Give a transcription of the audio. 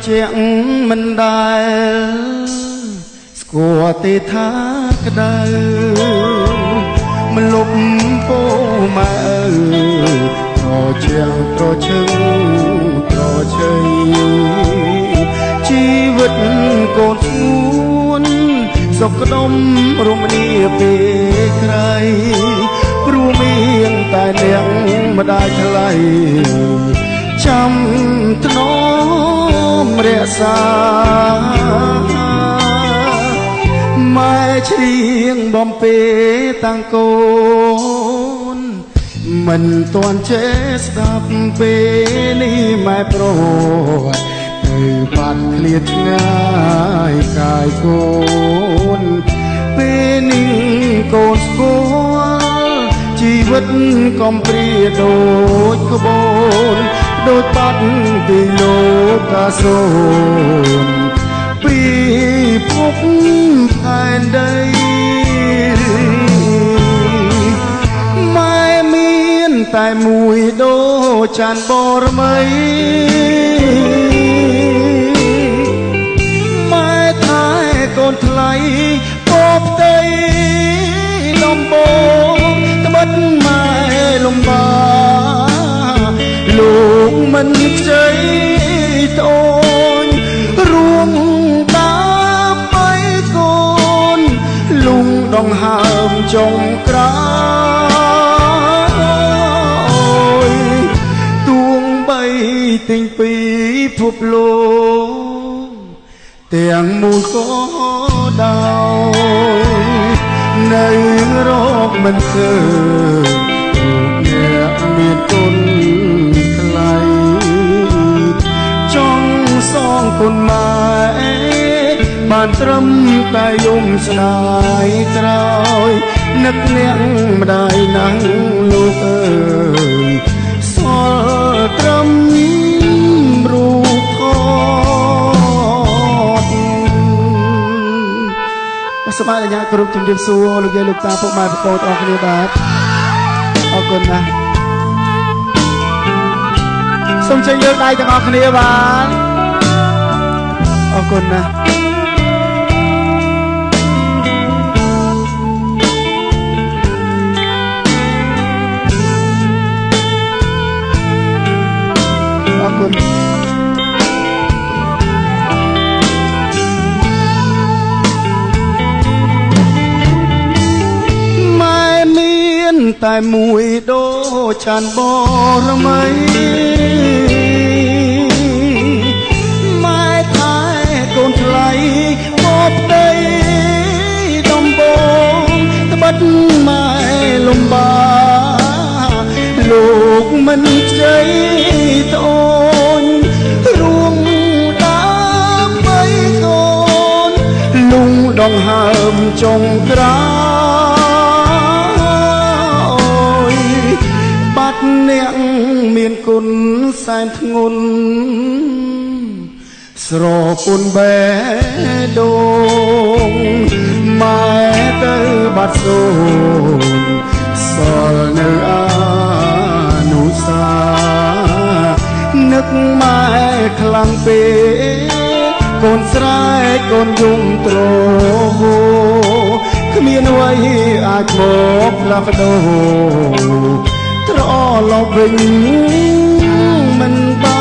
ជាងមិនដែលស្គាល់ទេថាក្តៅមិនលុបពោម៉ែត្រជាងត្រឈឹងត្រជ័យជីវិតកូនស្ងួនសុខដុមរមនាពេលក្រៃព្រោះមានតែនាងម្ដាយថ្លៃចាំថ្នមរក្សាម៉ែច្រៀងបំពេតាំងកូនមិនទាន់ចេះស្ដាប់ពេលនេះម៉ែប្រត់ទៅបាត់ឃ្លាតឆ្ងាយកាយកូនពេលនេះកូនស្គាល់ជីវិតកំព្រាដូចក្បូនដូចបាត់ពីលោកកាសូនពីភពផែនដីម៉ែមានតែមួយដូចច័ន្ទបរមីម៉ែថែកូនថ្លៃពពតីដំបងត្បិតម៉ែលំបាលោកមិនខ្ចីតូនរួមដើម្បីកូនលុងដងហើមចុងក្រោយទួងបីទិញពីភពលោកទាំងមូលក៏ដោយនៅរកមិនឃើញអ្នកមានគុណចង់សងគុណម៉ែបានត្រឹមតែយំស្ដាយក្រោយនឹកអ្នកម្ដាយណាស់លោកអើយសល់ត្រឹមរូបថតសមាជិកគ្រប់ជំរាបសួរលោកយាយលោកតាពុកម៉ែបងប្អូនអរគ្នាបាទអរគុណណាស់សូមជើញលើកដៃទាំងអស់គ្នាបាទអរគុណណាស់អរគុណម៉ែមានតែមួយដូចច័ន្ទបរមីម៉ែថែកូនថ្លៃបបដីដំបងត្បិតម៉ែលំបាលោកមិនខ្ចីតូនរួមដើម្បីកូនលុងដងហើមចុងក្រោយបាត់អ្នកមានគុណសែនធ្ងន់ស្រពុនបេះដូងម៉ែទៅបាត់សូនសល់នៅអានុសានឹកម៉ែខ្លាំងពេកកូនស្រែកកូនយំទ្រហោគ្មានអ្វីអាចមកផ្លាស់ប្ដូរត្រឡប់វិញមិនបាន